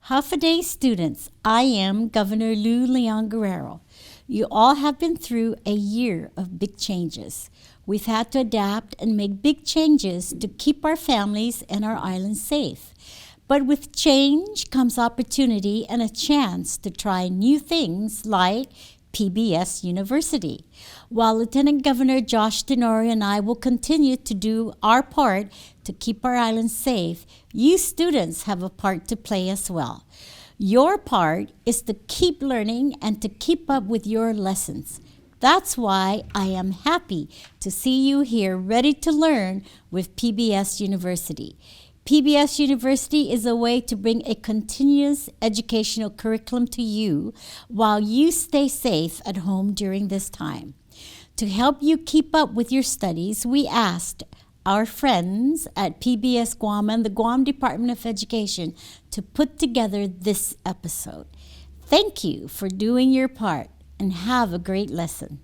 Half a day students, I am Governor Lou Leon Guerrero. You all have been through a year of big changes. We've had to adapt and make big changes to keep our families and our island safe. But with change comes opportunity and a chance to try new things like PBS University. While Lieutenant Governor Josh Tenorio and I will continue to do our part to keep our island safe, you students have a part to play as well. Your part is to keep learning and to keep up with your lessons. That's why I am happy to see you here ready to learn with PBS University. PBS University is a way to bring a continuous educational curriculum to you while you stay safe at home during this time. To help you keep up with your studies, we asked our friends at PBS Guam and the Guam Department of Education to put together this episode. Thank you for doing your part and have a great lesson.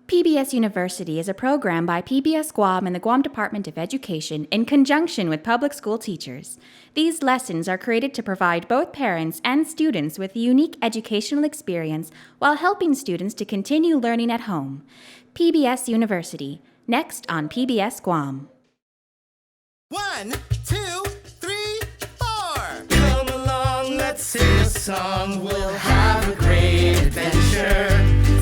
PBS University is a program by PBS Guam and the Guam Department of Education in conjunction with public school teachers. These lessons are created to provide both parents and students with a unique educational experience while helping students to continue learning at home. PBS University, next on PBS Guam. 1, 2, 3, 4. Come along, let's sing a song. We'll have a great adventure.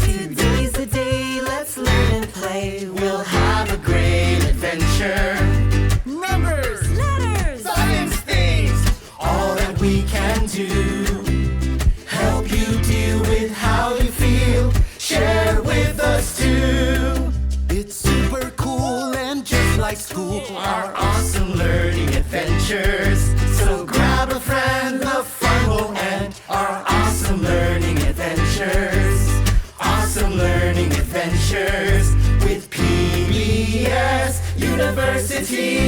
Today's the day, let's learn and play. We'll have a great adventure. Numbers, letters, science things, all that we can do. Help you deal with how you feel. Share with us too. It's super cool and just like school, our awesome learning adventures. So grab a friend, the fun will end. Our awesome learning adventures. Awesome learning adventures with PBS University.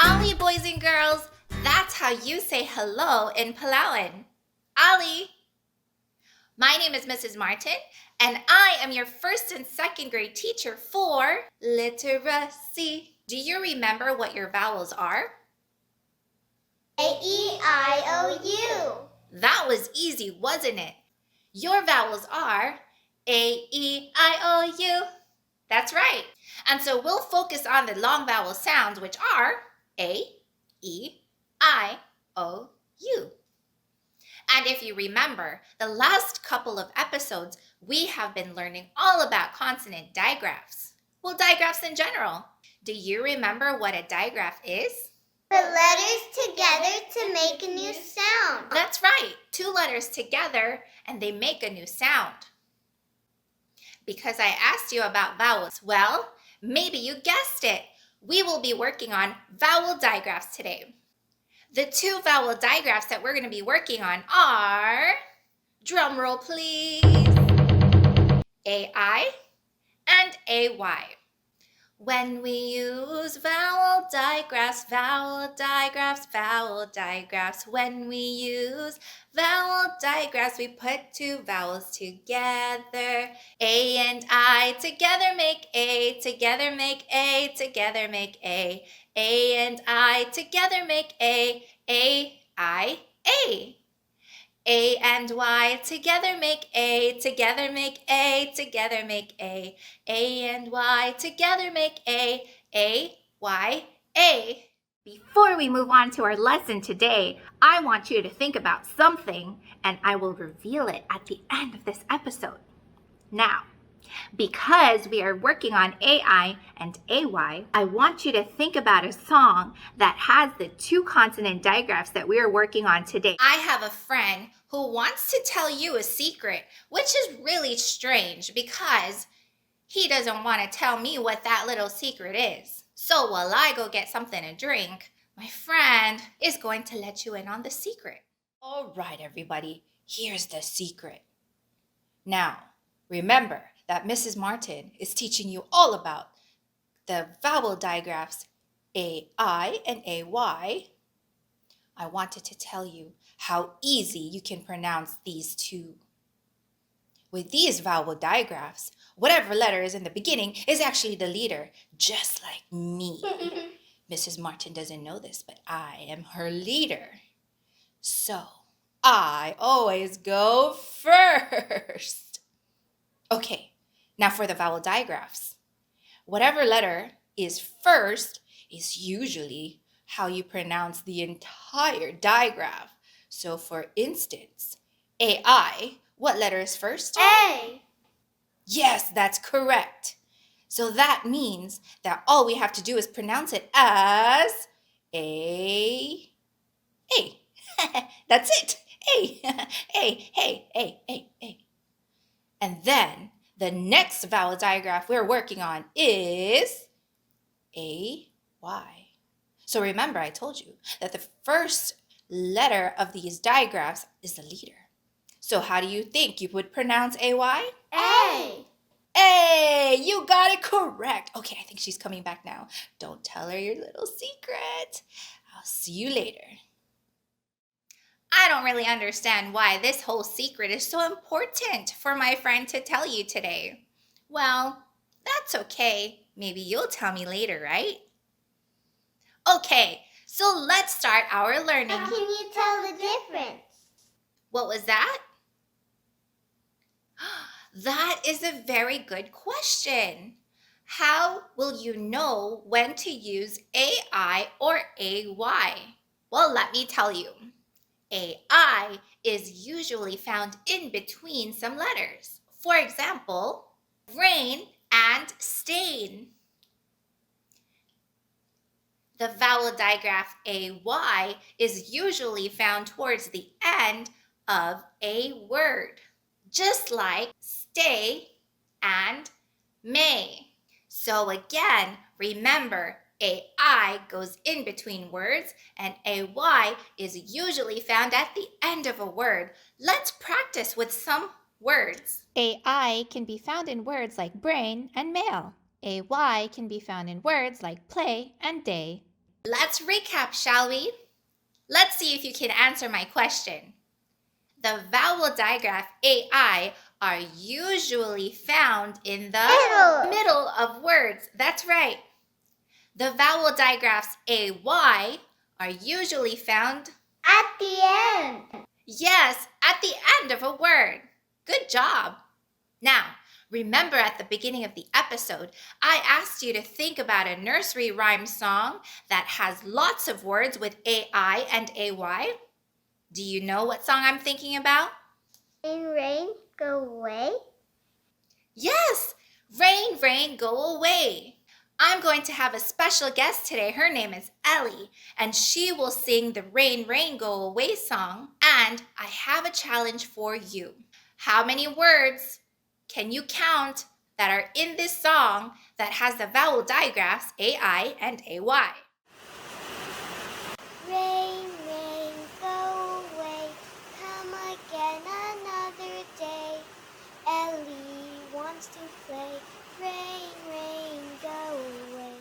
Ali, boys and girls, that's how you say hello in Palauan. Ali. My name is Mrs. Martin, and I am your first and second grade teacher for literacy. Do you remember what your vowels are? A-E-I-O-U. That was easy, wasn't it? Your vowels are A-E-I-O-U. That's right. And so we'll focus on the long vowel sounds, which are A-E-I-O-U. And if you remember, the last couple of episodes, we have been learning all about consonant digraphs. Well, digraphs in general. Do you remember what a digraph is? Put letters together to make a new sound. That's right. 2 letters together and they make a new sound. Because I asked you about vowels, well, maybe you guessed it. We will be working on vowel digraphs today. The 2 vowel digraphs that we're going to be working on are, drum roll please, A-I and A-Y. When we use vowel digraphs, vowel digraphs, vowel digraphs. When we use vowel digraphs, we put 2 vowels together. A and I together make A, together make A, together make A. A and I together make A, A, A. A and Y together make A, together make A, together make A. A and Y together make A, Y, A. Before we move on to our lesson today, I want you to think about something, and I will reveal it at the end of this episode. Now, because we are working on AI and AY, I want you to think about a song that has the 2 consonant digraphs that we are working on today. I have a friend who wants to tell you a secret, which is really strange because he doesn't want to tell me what that little secret is. So while I go get something to drink, my friend is going to let you in on the secret. All right, everybody, here's the secret. Now, remember that Mrs. Martin is teaching you all about the vowel digraphs A-I and A-Y. I wanted to tell you how easy you can pronounce these 2 With these vowel digraphs, whatever letter is in the beginning is actually the leader, just like me. Mrs. Martin doesn't know this, but I am her leader. So I always go first. Okay, now for the vowel digraphs. Whatever letter is first is usually how you pronounce the entire digraph. So for instance, AI, what letter is first? A. Yes, that's correct. So that means that all we have to do is pronounce it as A. That's it. A. And then the next vowel digraph we're working on is AY. So remember, I told you that the first letter of these digraphs is the leader. So how do you think you would pronounce AY? A. Hey, you got it correct. Okay, I think she's coming back now. Don't tell her your little secret. I'll see you later. I don't really understand why this whole secret is so important for my friend to tell you today. Well, that's okay. Maybe you'll tell me later, right? Okay, so let's start our learning. How can you tell the difference? What was that? That is a very good question. How will you know when to use AI or AY? Well, let me tell you. AI is usually found in between some letters. For example, rain and stain. The vowel digraph AY is usually found towards the end of a word, just like stay and may. So again, remember, AI goes in between words and AY is usually found at the end of a word. Let's practice with some words. AI can be found in words like brain and mail. AY can be found in words like play and day. Let's recap, shall we? Let's see if you can answer my question. The vowel digraph AI are usually found in the middle of words. That's right. The vowel digraphs AY are usually found At the end. yes, at the end of a word. Good job. Now, remember at the beginning of the episode, I asked you to think about a nursery rhyme song that has lots of words with AI and AY. Do you know what song I'm thinking about? In rain, go away. Yes, Rain, Rain, Go Away. I'm going to have a special guest today. Her name is Ellie, and she will sing the Rain, Rain, Go Away song. And I have a challenge for you. How many words can you count that are in this song that has the vowel digraphs AI and AY? Rain, rain, go away. Come again another day. Ellie wants to play. Rain, rain, go away.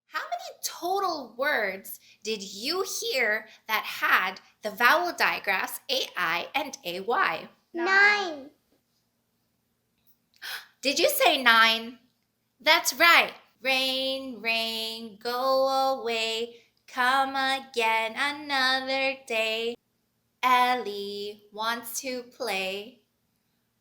How many total words did you hear that had the vowel digraphs AI and AY? 9. Did you say 9? That's right. Rain, rain, go away. Come again another day. Ellie wants to play.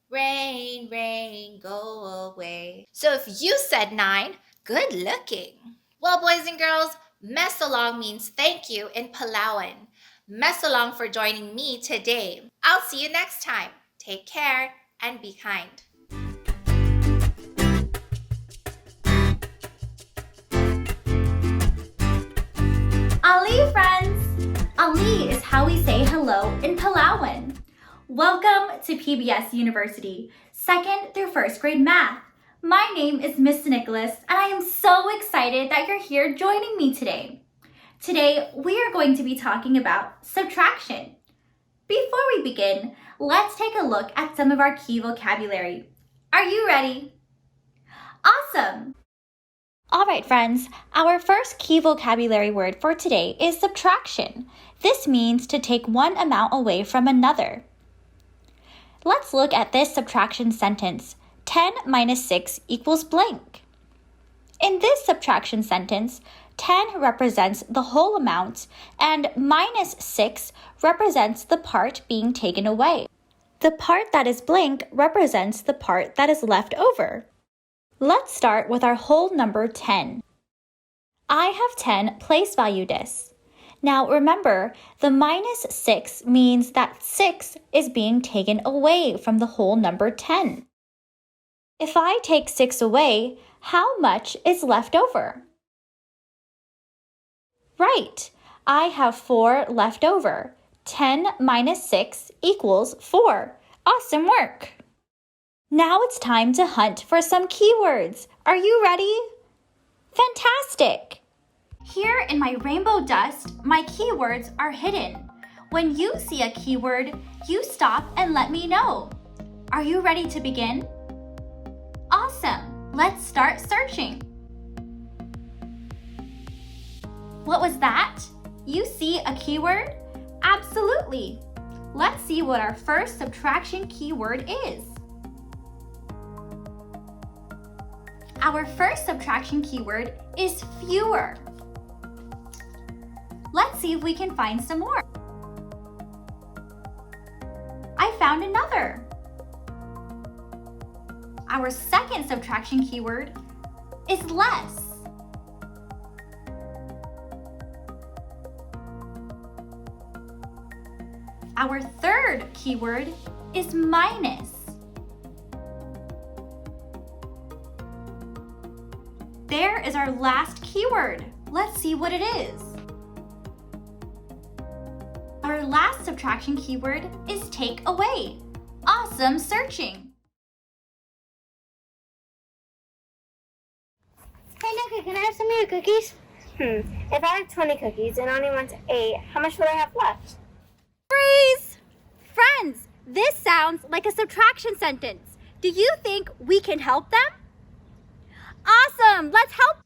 Rain, rain, go away. So if you said 9, good looking. Well, boys and girls, Mesolong means thank you in Palawan. Mesolong for joining me today. I'll see you next time. Take care and be kind. Ali, friends! Ali is how we say hello in Palawan. Welcome to PBS University, 2nd through 1st grade math. My name is Miss Nicholas, and I am so excited that you're here joining me today. Today, we are going to be talking about subtraction. Before we begin, let's take a look at some of our key vocabulary. Are you ready? Awesome! All right, friends, our first key vocabulary word for today is subtraction. This means to take one amount away from another. Let's look at this subtraction sentence. 10 minus 6 equals blank. In this subtraction sentence, 10 represents the whole amount and minus 6 represents the part being taken away. The part that is blank represents the part that is left over. Let's start with our whole number 10. I have 10 place value discs. Now remember, the minus 6 means that 6 is being taken away from the whole number 10. If I take 6 away, how much is left over? Right, I have 4 left over. 10 minus 6 equals 4. Awesome work! Now it's time to hunt for some keywords. Are you ready? Fantastic! Here in my rainbow dust, my keywords are hidden. When you see a keyword, you stop and let me know. Are you ready to begin? Awesome! Let's start searching. What was that? You see a keyword? Absolutely! Let's see what our first subtraction keyword is. Our first subtraction keyword is fewer. Let's see if we can find some more. I found another. Our second subtraction keyword is less. Our third keyword is minus. There is our last keyword. Let's see what it is. Our last subtraction keyword is take away. Awesome searching! Hey, Nuka, can I have some of your cookies? If I have 20 cookies and only want 8, how much would I have left? Freeze! Friends, this sounds like a subtraction sentence. Do you think we can help them? Awesome! Let's help!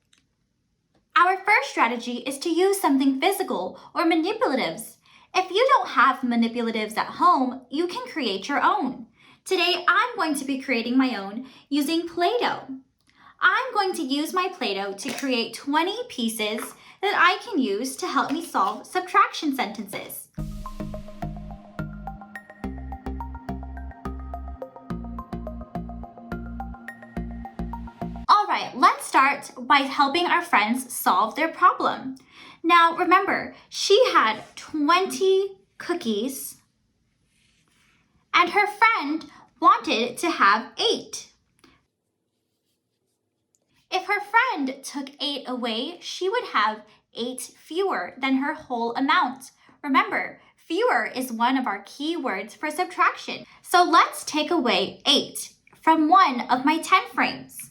Our first strategy is to use something physical or manipulatives. If you don't have manipulatives at home, you can create your own. Today, I'm going to be creating my own using Play-Doh. I'm going to use my Play-Doh to create 20 pieces that I can use to help me solve subtraction sentences. All right, let's start by helping our friends solve their problem. Now, remember, she had 20 cookies and her friend wanted to have 8. If her friend took 8 away, she would have 8 fewer than her whole amount. Remember, fewer is one of our key words for subtraction. So let's take away 8 from one of my 10 frames.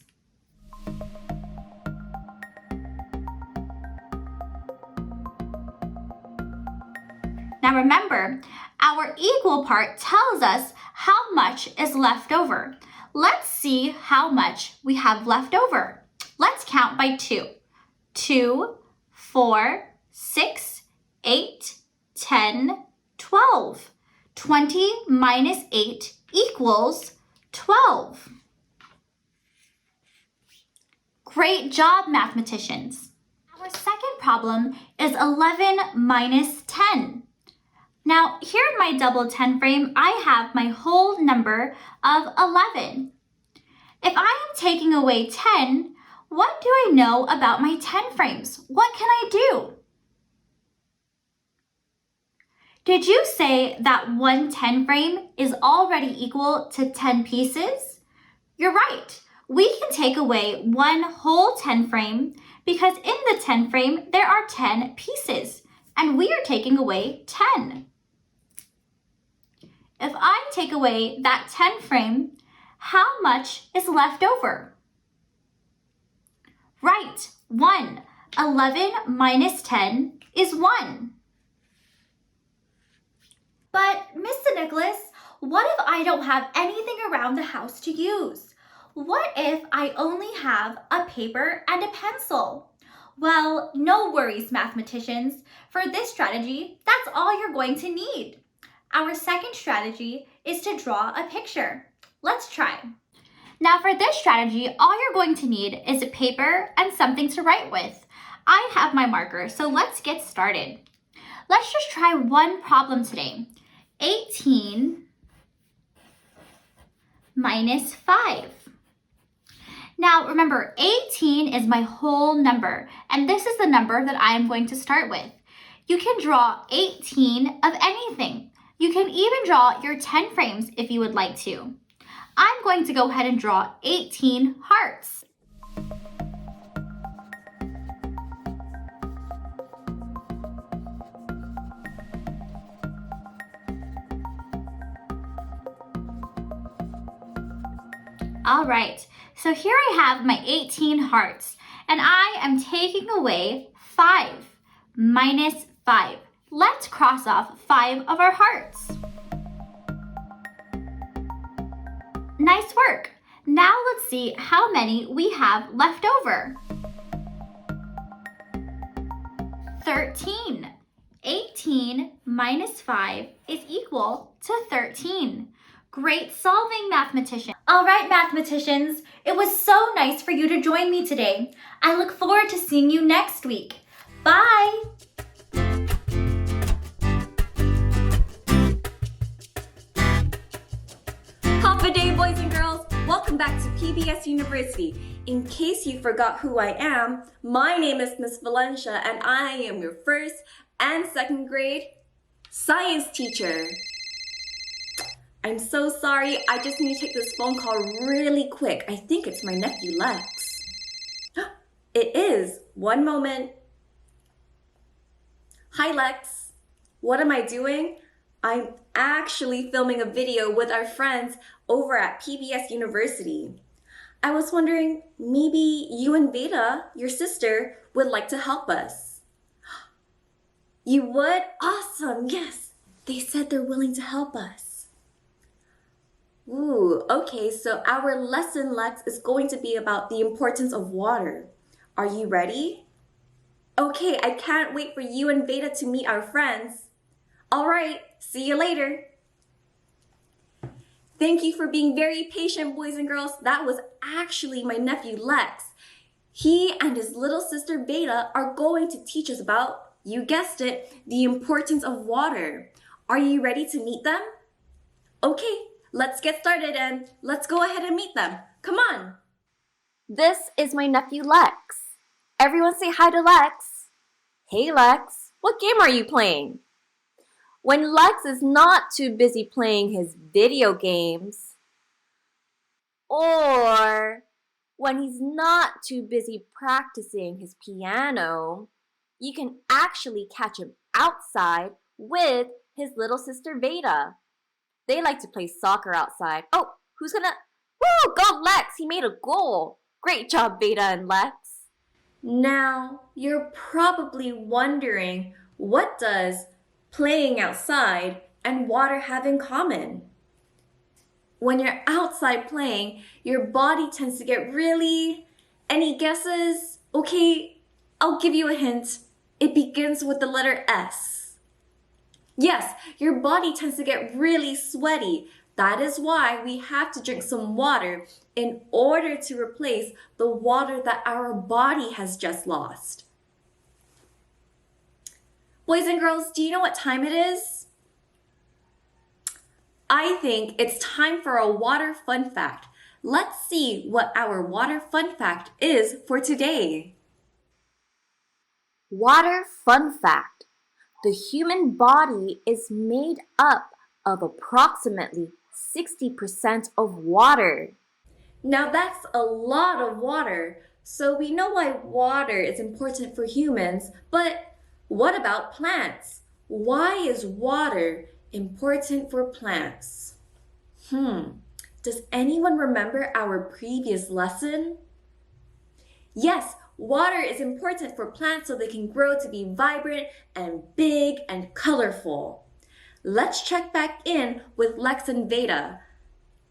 Now remember, our equal part tells us how much is left over. Let's see how much we have left over. Let's count by 2. 2, 4, 6, 8, 10, 12. 20 minus 8 equals 12. Great job, mathematicians. Our second problem is 11 minus 10. Now, here in my double 10 frame, I have my whole number of 11. If I am taking away 10, what do I know about my 10 frames? What can I do? Did you say that one 10 frame is already equal to 10 pieces? You're right. We can take away one whole 10 frame because in the 10 frame, there are 10 pieces, and we are taking away 10. If I take away that 10 frame, how much is left over? Right, 1. 11 minus 10 is 1. But, Mr. Nicholas, what if I don't have anything around the house to use? What if I only have a paper and a pencil? Well, no worries, mathematicians. For this strategy, that's all you're going to need. Our second strategy is to draw a picture. Let's try. Now for this strategy, all you're going to need is a paper and something to write with. I have my marker, so let's get started. Let's just try one problem today. 18 minus 5. Now remember, 18 is my whole number, and this is the number that I am going to start with. You can draw 18 of anything. You can even draw your 10 frames if you would like to. I'm going to go ahead and draw 18 hearts. All right, so here I have my 18 hearts, and I am taking away 5 minus 5. Let's cross off 5 of our hearts. Nice work. Now let's see how many we have left over. 13. 18 minus 5 is equal to 13. Great solving, mathematician. All right, mathematicians, it was so nice for you to join me today. I look forward to seeing you next week. Bye. Hoppa day, boys and girls. Welcome back to PBS University. In case you forgot who I am, my name is Miss Valencia, and I am your first and second grade science teacher. I'm so sorry, I just need to take this phone call really quick. I think it's my nephew Lex. It is. One moment. Hi Lex. What am I doing? I'm actually filming a video with our friends over at PBS University. I was wondering, maybe you and Veda, your sister, would like to help us. You would? Awesome, yes. They said they're willing to help us. Ooh, okay, so our lesson, Lex, is going to be about the importance of water. Are you ready? Okay, I can't wait for you and Veda to meet our friends. All right, see you later. Thank you for being very patient, boys and girls. That was actually my nephew, Lex. He and his little sister, Veda, are going to teach us about, you guessed it, the importance of water. Are you ready to meet them? Okay. Let's get started and let's go ahead and meet them. Come on. This is my nephew Lex. Everyone say hi to Lex. Hey Lex, what game are you playing? When Lex is not too busy playing his video games, or when he's not too busy practicing his piano, you can actually catch him outside with his little sister Veda. They like to play soccer outside. Oh, who's gonna... Woo! Go Lex! He made a goal! Great job, Veda and Lex. Now, you're probably wondering, what does playing outside and water have in common? When you're outside playing, your body tends to get really... Any guesses? Okay, I'll give you a hint. It begins with the letter S. Yes, your body tends to get really sweaty. That is why we have to drink some water in order to replace the water that our body has just lost. Boys and girls, do you know what time it is? I think it's time for a water fun fact. Let's see what our water fun fact is for today. Water fun fact. The human body is made up of approximately 60% of water. Now that's a lot of water, so we know why water is important for humans, but what about plants? Why is water important for plants? Does anyone remember our previous lesson? Yes, water is important for plants so they can grow to be vibrant and big and colorful. Let's check back in with Lex and Veda.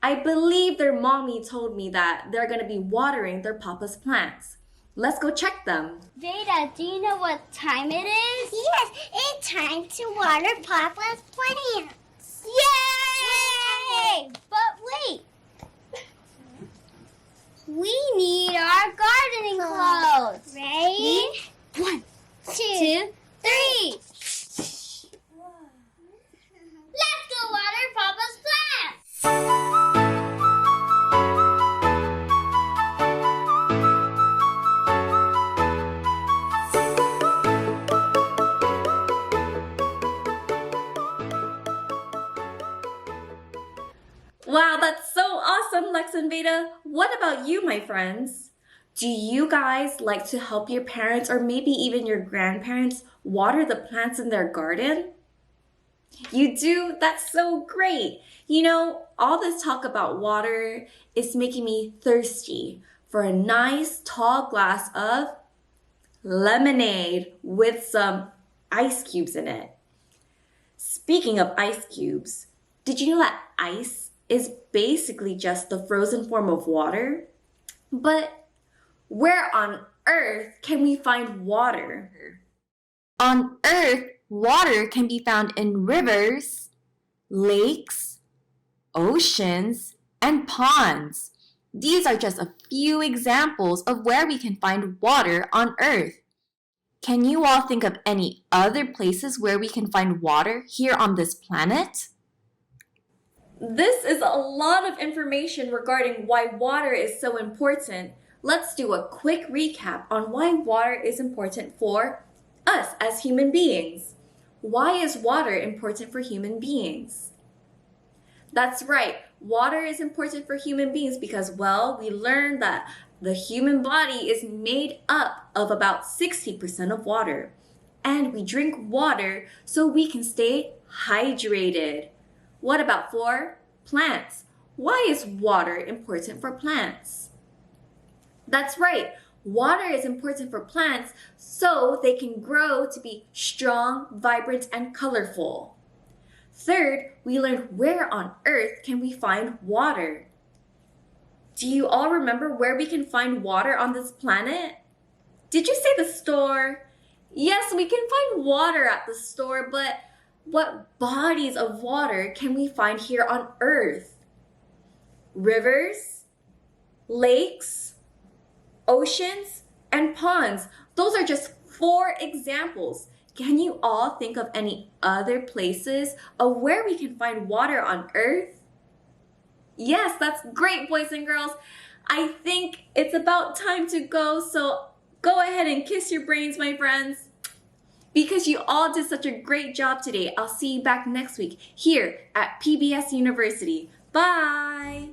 I believe their mommy told me that they're going to be watering their papa's plants. Let's go check them. Veda, do you know what time it is? Yes, it's time to water Papa's plants. Yay! But wait! We need our gardening clothes. Ready? 1, 2, 3. Let's go water Papa's plants. Wow, that's so awesome, Lex and Veda. What about you, my friends? Do you guys like to help your parents or maybe even your grandparents water the plants in their garden? You do? That's so great. You know, all this talk about water is making me thirsty for a nice tall glass of lemonade with some ice cubes in it. Speaking of ice cubes, did you know that ice is basically just the frozen form of water? But where on earth can we find water? On Earth, water can be found in rivers, lakes, oceans, and ponds. These are just a few examples of where we can find water on Earth. Can you all think of any other places where we can find water here on this planet? This is a lot of information regarding why water is so important. Let's do a quick recap on why water is important for us as human beings. Why is water important for human beings? That's right, water is important for human beings because, well, we learned that the human body is made up of about 60% of water. And we drink water so we can stay hydrated. What about for plants? Why is water important for plants? That's right, water is important for plants so they can grow to be strong, vibrant, and colorful. Third, we learned where on earth can we find water. Do you all remember where we can find water on this planet? Did you say the store? Yes, we can find water at the store, but what bodies of water can we find here on Earth? Rivers, lakes, oceans, and ponds. Those are just 4 examples. Can you all think of any other places of where we can find water on Earth? Yes, that's great, boys and girls. I think it's about time to go, so go ahead and kiss your brains, my friends. Because you all did such a great job today. I'll see you back next week here at PBS University. Bye!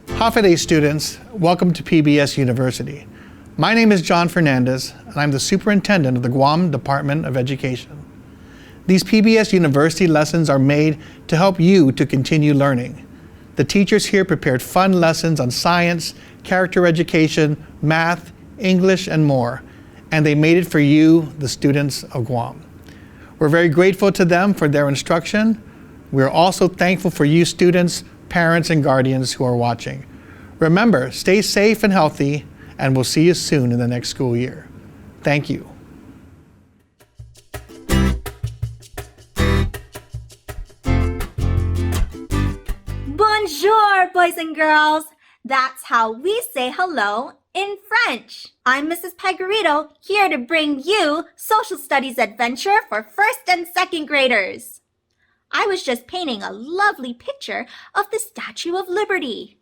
Hafa students, welcome to PBS University. My name is John Fernandez, and I'm the superintendent of the Guam Department of Education. These PBS University lessons are made to help you to continue learning. The teachers here prepared fun lessons on science, character education, math, English, and more, and they made it for you, the students of Guam. We're very grateful to them for their instruction. We're also thankful for you students, parents, and guardians who are watching. Remember, stay safe and healthy, and we'll see you soon in the next school year. Thank you. Bonjour, boys and girls. That's how we say hello in French. I'm Mrs. Pegarito, here to bring you social studies adventure for first and second graders. I was just painting a lovely picture of the Statue of Liberty.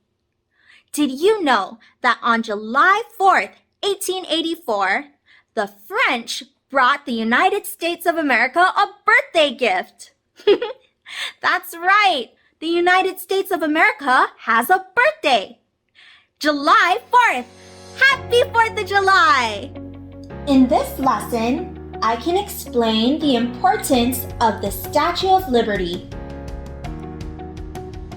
Did you know that on July 4th, 1884, the French brought the United States of America a birthday gift? That's right. The United States of America has a birthday. July 4th. Happy 4th of July! In this lesson, I can explain the importance of the Statue of Liberty.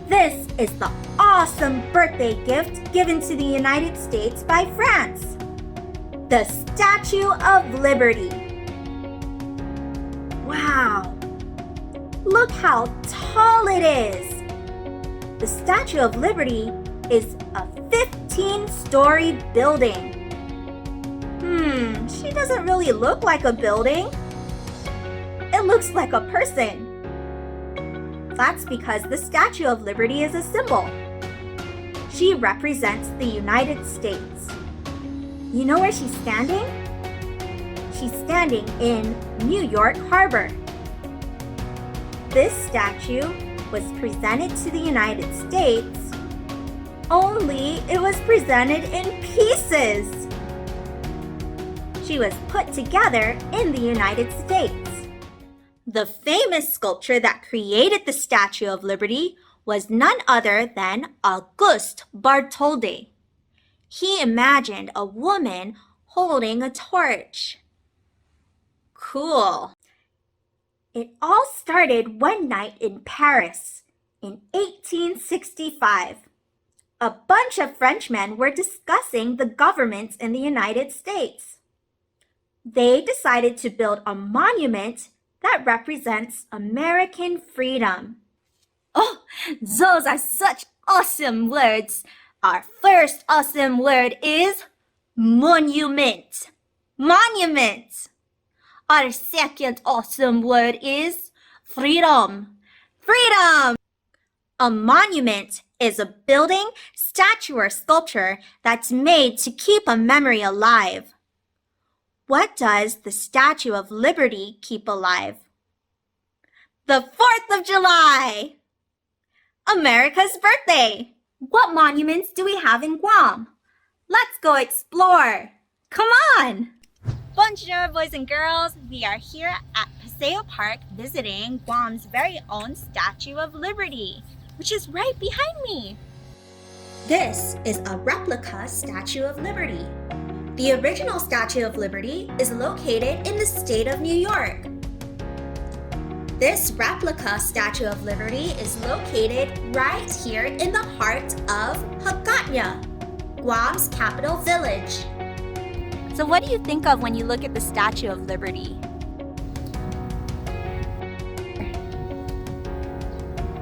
This is the awesome birthday gift given to the United States by France. The Statue of Liberty. Wow! Look how tall it is! The Statue of Liberty is a 15-story building. She doesn't really look like a building. It looks like a person. That's because the Statue of Liberty is a symbol. She represents the United States. You know where she's standing? She's standing in New York Harbor. This statue was presented to the United States, only it was presented in pieces. She was put together in the United States. The famous sculptor that created the Statue of Liberty was none other than Auguste Bartholdi. He imagined a woman holding a torch. Cool. It all started one night in Paris in 1865. A bunch of Frenchmen were discussing the governments in the United States. They decided to build a monument that represents American freedom. Oh, those are such awesome words. Our first awesome word is monument. Monument. Our second awesome word is freedom. Freedom. A monument is a building, statue, or sculpture that's made to keep a memory alive. What does the Statue of Liberty keep alive? The 4th of July! America's birthday! What monuments do we have in Guam? Let's go explore! Come on! Bonjour, boys and girls! We are here at Paseo Park visiting Guam's very own Statue of Liberty, which is right behind me. This is a replica Statue of Liberty. The original Statue of Liberty is located in the state of New York. This replica Statue of Liberty is located right here in the heart of Hagåtña, Guam's capital village. So what do you think of when you look at the Statue of Liberty?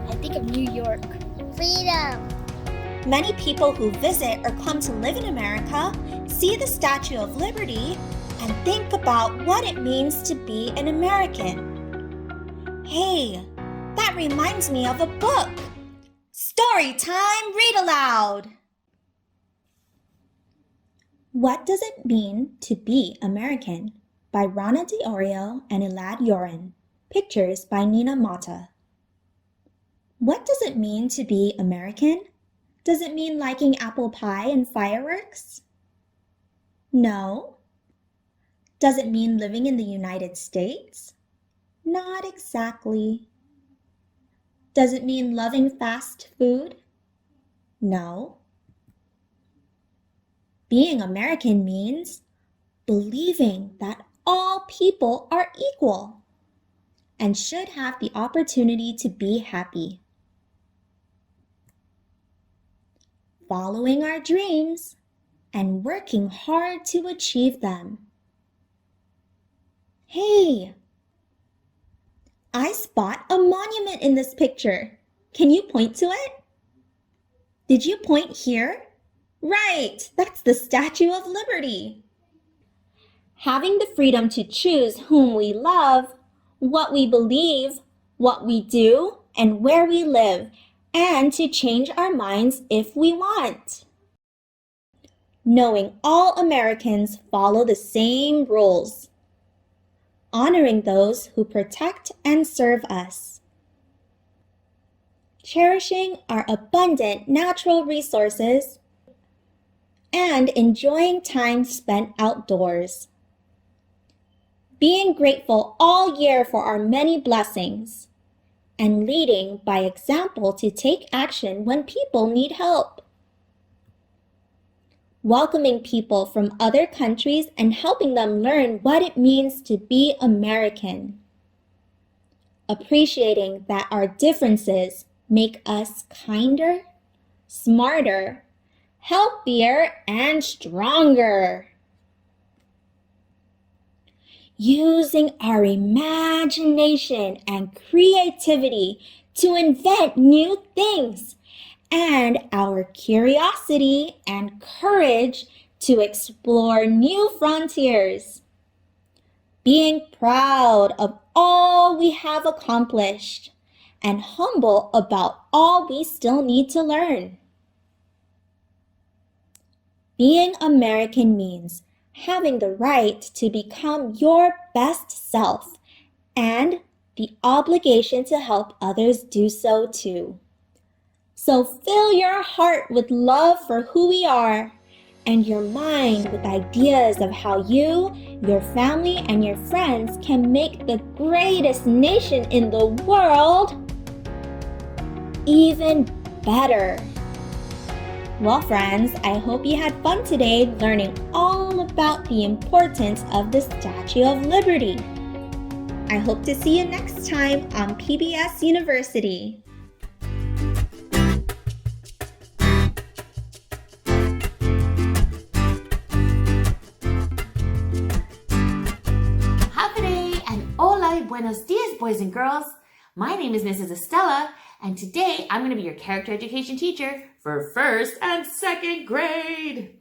I think of New York. Freedom. Many people who visit or come to live in America see the Statue of Liberty and think about what it means to be an American. Hey, that reminds me of a book. Story time, read aloud. What Does It Mean to Be American? By Rana Diorio and Elad Yoren. Pictures by Nina Mata. What does it mean to be American? Does it mean liking apple pie and fireworks? No. Does it mean living in the United States? Not exactly. Does it mean loving fast food? No. Being American means believing that all people are equal and should have the opportunity to be happy. Following our dreams and working hard to achieve them. Hey, I spot a monument in this picture. Can you point to it? Did you point here? Right, that's the Statue of Liberty. Having the freedom to choose whom we love, what we believe, what we do, and where we live, and to change our minds if we want. Knowing all Americans follow the same rules. Honoring those who protect and serve us. Cherishing our abundant natural resources. And enjoying time spent outdoors. Being grateful all year for our many blessings. And leading by example to take action when people need help. Welcoming people from other countries and helping them learn what it means to be American. Appreciating that our differences make us kinder, smarter, healthier, and stronger. Using our imagination and creativity to invent new things, and our curiosity and courage to explore new frontiers. being proud of all we have accomplished, and humble about all we still need to learn. Being American means having the right to become your best self and the obligation to help others do so too. So fill your heart with love for who we are and your mind with ideas of how you, your family, and your friends can make the greatest nation in the world even better. Well, friends, I hope you had fun today learning all about the importance of the Statue of Liberty. I hope to see you next time on PBS University. Happy and hola y buenos dias, boys and girls. My name is Mrs. Estella, and today I'm going to be your character education teacher for 1st and 2nd grade.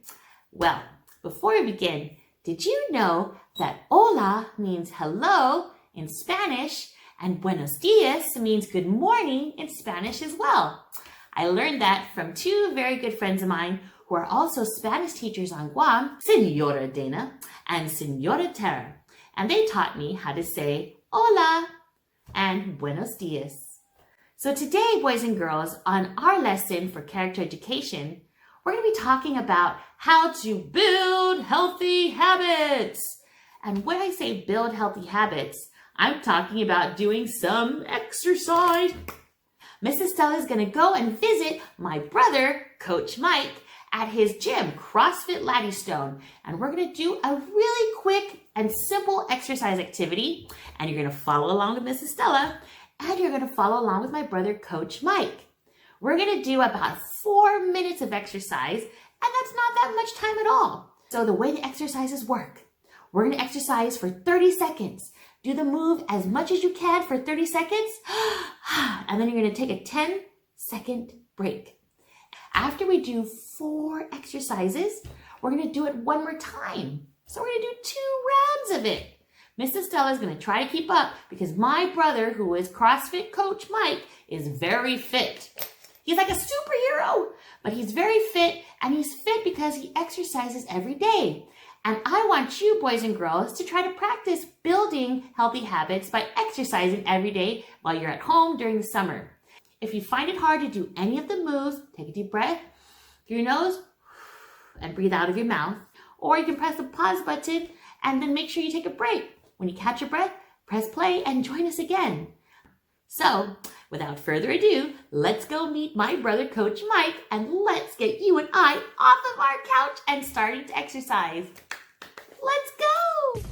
Well, before we begin, did you know that hola means hello in Spanish and buenos dias means good morning in Spanish as well? I learned that from 2 very good friends of mine who are also Spanish teachers on Guam, Senora Dana and Senora Tara, and they taught me how to say hola and buenos dias. So today, boys and girls, on our lesson for character education, we're going to be talking about how to build healthy habits. And when I say build healthy habits, I'm talking about doing some exercise. Mrs. Stella is going to go and visit my brother, Coach Mike, at his gym, CrossFit Laddystone. And we're going to do a really quick and simple exercise activity. And you're going to follow along with Mrs. Stella. And you're going to follow along with my brother, Coach Mike. We're going to do about 4 minutes of exercise, and that's not that much time at all. So the way the exercises work, we're going to exercise for 30 seconds. Do the move as much as you can for 30 seconds, and then you're going to take a 10-second break. After we do 4 exercises, we're going to do it one more time. So we're going to do 2 rounds of it. Mrs. Stella is going to try to keep up because my brother, who is CrossFit Coach Mike, is very fit. He's like a superhero, but he's very fit, and he's fit because he exercises every day. And I want you, boys and girls, to try to practice building healthy habits by exercising every day while you're at home during the summer. If you find it hard to do any of the moves, take a deep breath through your nose and breathe out of your mouth. Or you can press the pause button and then make sure you take a break. When you catch your breath, press play and join us again. So, without further ado, let's go meet my brother, Coach Mike, and let's get you and I off of our couch and starting to exercise. Let's go!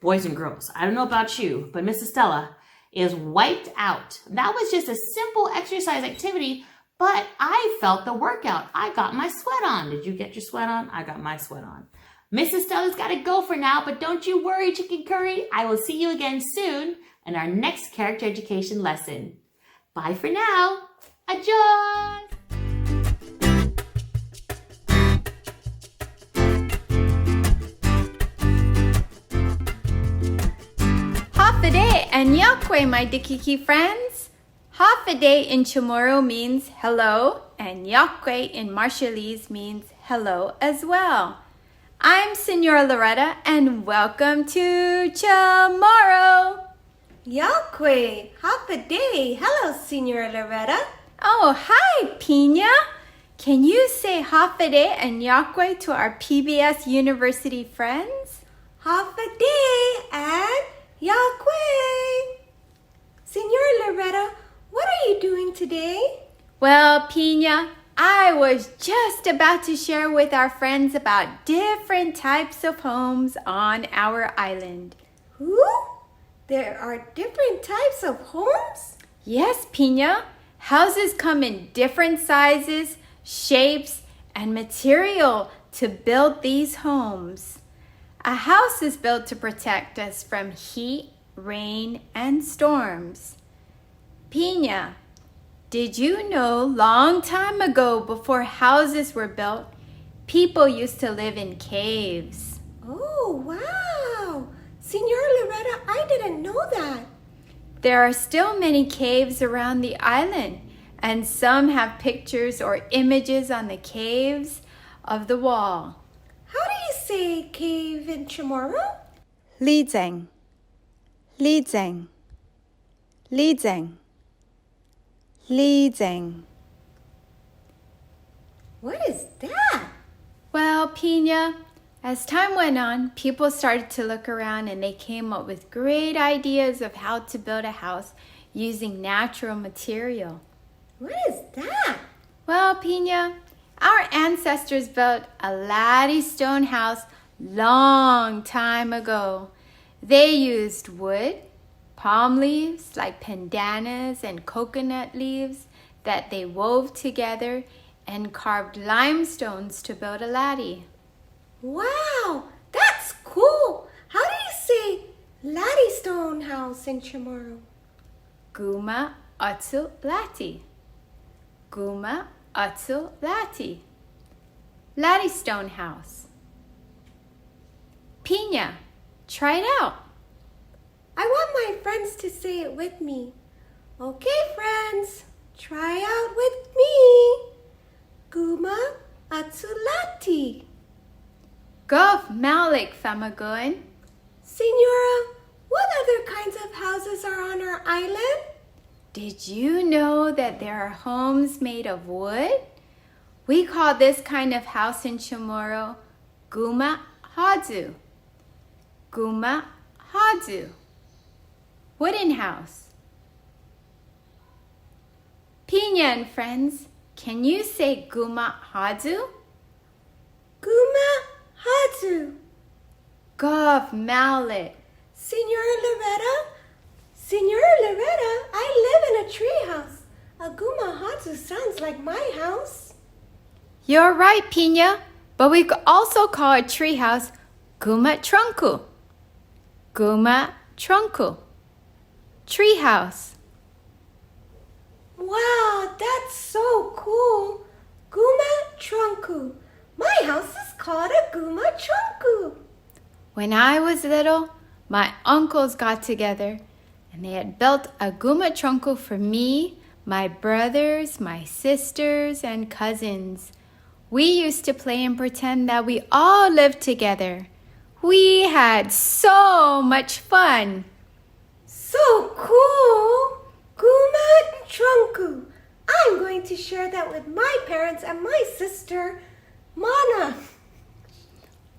Boys and girls, I don't know about you, but Miss Estella is wiped out. That was just a simple exercise activity, but I felt the workout. I got my sweat on. Did you get your sweat on? I got my sweat on. Miss Estella's got to go for now, but don't you worry, Chicken Curry. I will see you again soon in our next character education lesson. Bye for now. Adios. Hafaday and Yakwe, my Dikiki friends. Hafaday in Chamorro means hello, and Yakwe in Marshallese means hello as well. I'm Senora Loretta, and welcome to Chamorro. Yakwe, Hafaday. Hello, Senora Loretta. Oh, hi, Pina. Can you say Hafaday and Yakwe to our PBS University friends? Hafaday and Yakwe. Senora Loretta, what are you doing today? Well, Pina, I was just about to share with our friends about different types of homes on our island. Who? There are different types of homes? Yes, Pina. Houses come in different sizes, shapes, and material to build these homes. A house is built to protect us from heat, rain, and storms. Pina, did you know long time ago, before houses were built, people used to live in caves? Oh, wow. Senora Loretta, I didn't know that. There are still many caves around the island, and some have pictures or images on the caves of the wall. How do you say cave in Chamorro? Lidzeng, Lidzeng, Lidzeng, Lidzeng. What is that? Well, Pina, as time went on, people started to look around and they came up with great ideas of how to build a house using natural material. What is that? Well, Pina, our ancestors built a laddie stone house long time ago. They used wood, palm leaves like pandanus and coconut leaves that they wove together and carved limestones to build a laddie. Wow, that's cool. How do you say laddie stone house in Chamorro? Guma Atsu Lati. Guma Atsu Lati. Laddie stone house. Pina, try it out. I want my friends to say it with me. Okay, friends, try out with me. Guma Atsulati. Gov Malik Famagun. Senora, what other kinds of houses are on our island? Did you know that there are homes made of wood? We call this kind of house in Chamorro Guma Hadzu. Guma Hadzu. Wooden house. Pina and friends, can you say Guma Hadzu? Guma Hadzu. Gov Mallet. Senora Loretta, I live in a tree house. A Guma Hadzu sounds like my house. You're right, Pina, but we could also call a tree house Guma Trunku. Guma Trunku. Tree house. Wow, that's so cool. Guma Trunku. My house is called a Guma Trunku. When I was little, my uncles got together and they had built a Guma Trunku for me, my brothers, my sisters, and cousins. We used to play and pretend that we all lived together. We had so much fun. So cool! Guma Trunku. I'm going to share that with my parents and my sister, Mana.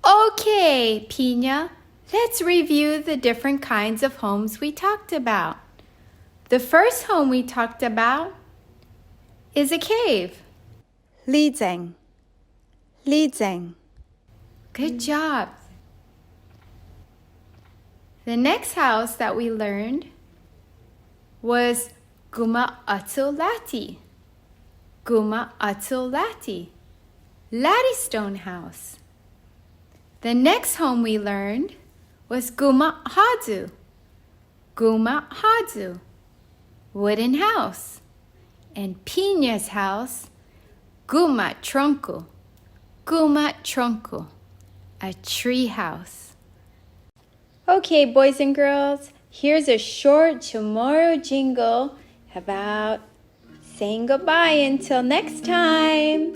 Okay, Pina, let's review the different kinds of homes we talked about. The first home we talked about is a cave. Lidzeng. Lidzeng. Good job. The next house that we learned was Guma Atulati. Guma Atulati. Lattystone house. The next home we learned was Guma Hadu. Guma Hadu. Wooden house. And Pina's house, Guma Tronco. Guma Tronco. A tree house. Okay, boys and girls, here's a short Chamorro jingle about saying goodbye until next time.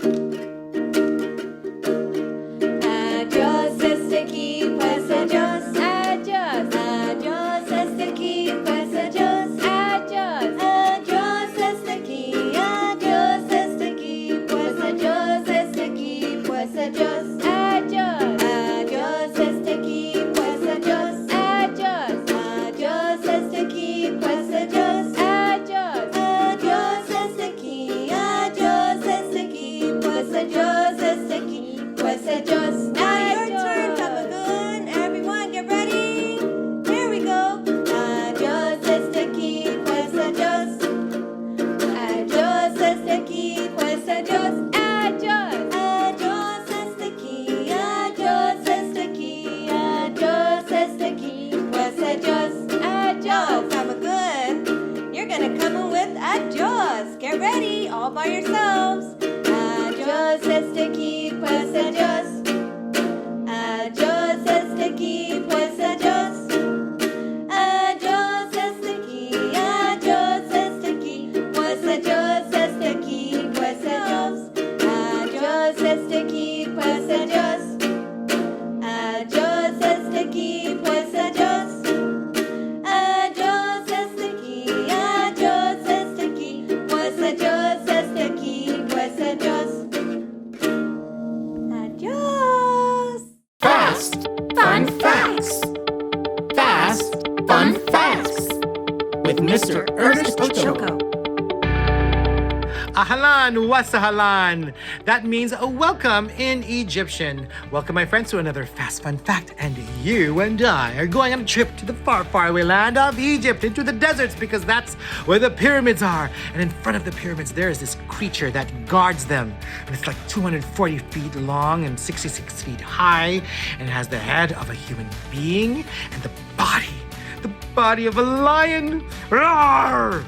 Adios, hasta aquí, pues adios, adios, adios, hasta aquí, pues adios, adios, adios, hasta aquí, adios, hasta aquí, pues adios, hasta aquí, pues adios, adios, adios, hasta aquí, pues adios, adios, adios, hasta aquí, pues adios, adios, adios, hasta aquí, adios, hasta aquí, pues adios, hasta aquí, pues adios. Now your turn, Papa Good. Everyone get ready. Here we go. Adios, hasta aquí, pues adios. Adios, hasta aquí, pues adios. Adios, adios, hasta aquí, adios, hasta aquí, adios, hasta aquí, pues adios. Adios, Papa Good. You're gonna come in with adios. Get ready, all by yourselves. Adios, hasta aquí, pues adios. Adios, hasta aquí, pues adios. Adios, hasta aquí, adios, hasta aquí, pues adios, hasta aquí, pues adios. Adios, hasta aquí, pues adios. Adios, hasta aquí, pues adios. Adios, hasta aquí, adios, hasta aquí, pues adios, hasta aquí, pues adios. Adios. Fast Fun Facts. Fast Fun Facts with Mr. Ernest Ochoco. Ahlan wa sahlan. That means a welcome in Egyptian. Welcome, my friends, to another Fast Fun Fact. And you and I are going on a trip to the far, far away land of Egypt, into the deserts, because that's where the pyramids are. And in front of the pyramids, there is this creature that guards them. And it's like 240 feet long and 66 feet high. And it has the head of a human being and the body of a lion. Roar!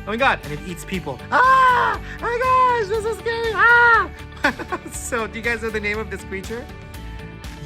Oh my God, and it eats people. Ah! Oh my gosh, this is scary. Ah! So, do you guys know the name of this creature?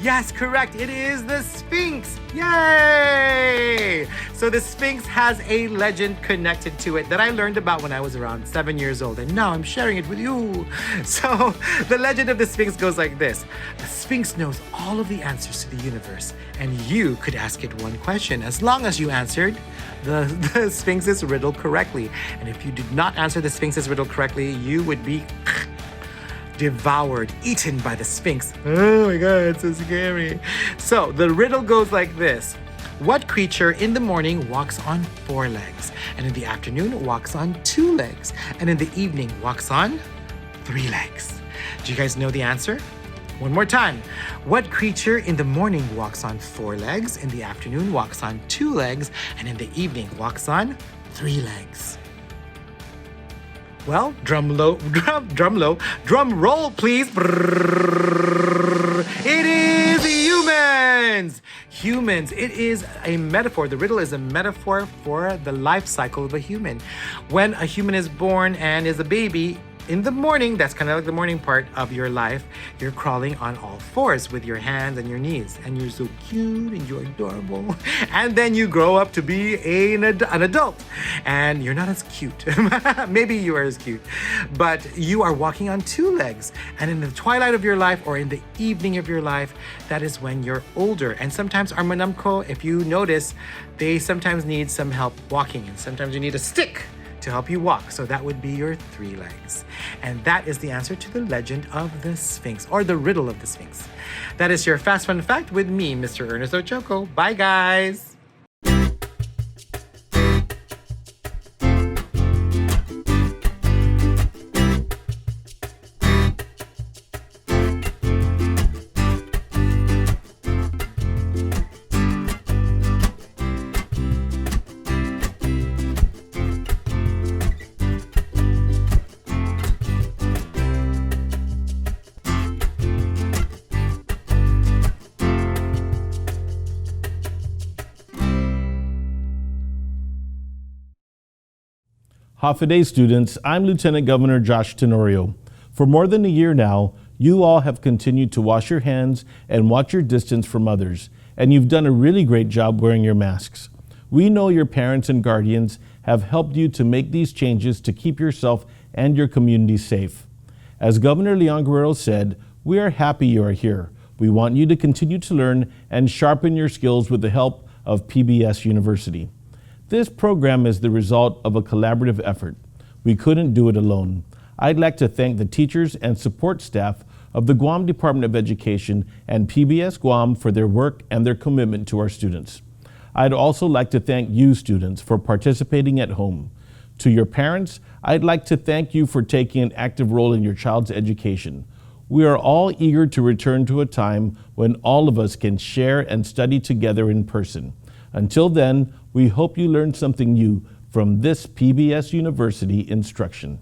Yes, correct. It is the Sphinx. Yay! So the Sphinx has a legend connected to it that I learned about when I was around 7 years old, and now I'm sharing it with you. So the legend of the Sphinx goes like this. The Sphinx knows all of the answers to the universe, and you could ask it one question as long as you answered the Sphinx's riddle correctly. And if you did not answer the Sphinx's riddle correctly, you would be devoured, eaten by the Sphinx. Oh my God, it's so scary. So the riddle goes like this. What creature in the morning walks on 4 legs, and in the afternoon walks on 2 legs, and in the evening walks on 3 legs? Do you guys know the answer? One more time. What creature in the morning walks on 4 legs, in the afternoon walks on 2 legs, and in the evening walks on 3 legs? Well, drum roll, please. It is humans. Humans. It is a metaphor. The riddle is a metaphor for the life cycle of a human. When a human is born and is a baby, in the morning, that's kind of like the morning part of your life, you're crawling on all 4s with your hands and your knees. And you're so cute and you're adorable. And then you grow up to be an adult. And you're not as cute. Maybe you are as cute. But you are walking on 2 legs. And in the twilight of your life or in the evening of your life, that is when you're older. And sometimes our manamko, if you notice, they sometimes need some help walking. And sometimes you need a stick to help you walk. So that would be your 3 legs. And that is the answer to the legend of the Sphinx, or the riddle of the Sphinx. That is your Fast Fun Fact with me, Mr. Ernest Ochoco. Bye, guys. Hafa students, I'm Lieutenant Governor Josh Tenorio. For more than a year now, you all have continued to wash your hands and watch your distance from others, and you've done a really great job wearing your masks. We know your parents and guardians have helped you to make these changes to keep yourself and your community safe. As Governor Leon Guerrero said, we are happy you are here. We want you to continue to learn and sharpen your skills with the help of PBS University. This program is the result of a collaborative effort. We couldn't do it alone. I'd like to thank the teachers and support staff of the Guam Department of Education and PBS Guam for their work and their commitment to our students. I'd also like to thank you students for participating at home. To your parents, I'd like to thank you for taking an active role in your child's education. We are all eager to return to a time when all of us can share and study together in person. Until then, we hope you learned something new from this PBS University instruction.